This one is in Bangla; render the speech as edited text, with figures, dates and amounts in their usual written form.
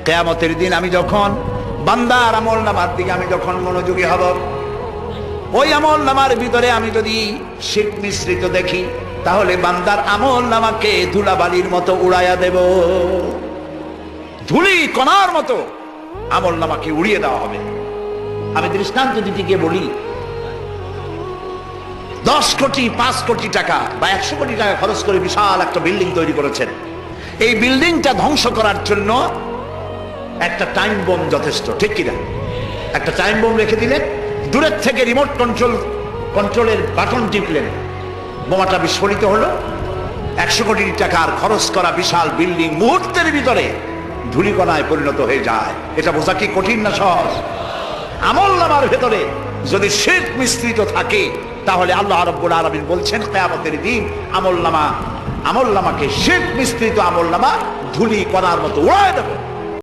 কিয়ামতের দিন আমি যখন বান্দার আমল নামার দিকে আমি যখন মনোযোগী হব, ওই আমল নামার ভিতরে আমি যদি শিরক মিশ্রিত দেখি, তাহলে বান্দার আমল নামাকে ধুলাবালির মতো উড়াইয়া দেব। ধুলি কণার মতো আমল নামাকে উড়িয়ে দেওয়া হবে। আমি দৃষ্টান্ত দিতে গিয়ে বলি, 10 কোটি 5 কোটি টাকা বা 100 কোটি টাকা খরচ করে বিশাল একটা বিল্ডিং তৈরি করেছেন। এই বিল্ডিংটা ধ্বংস করার জন্য একটা টাইম বোম যথেষ্ট, ঠিক কিনা? একটা টাইম বোম রেখে দিলেন, দূরের থেকে রিমোট কন্ট্রোলের বাটন টিপলেন, বোমাটা বিস্ফোরিত হলো। 100 কোটি টাকার খরচ করা বিশাল বিল্ডিং মুহূর্তের ভিতরে ধূলিকণায় পরিণত হয়ে যায়। এটা বোঝা কি কঠিন না সহজ? আমল নামার ভেতরে যদি শিরক মিশ্রিত থাকে, তাহলে আল্লাহ রাব্বুল আলামিন বলছেন কিয়ামতের দিন আমল নামাকে শিরক মিশ্রিত আমল নামা ধূলি কণার মতো উড়ায় দেব।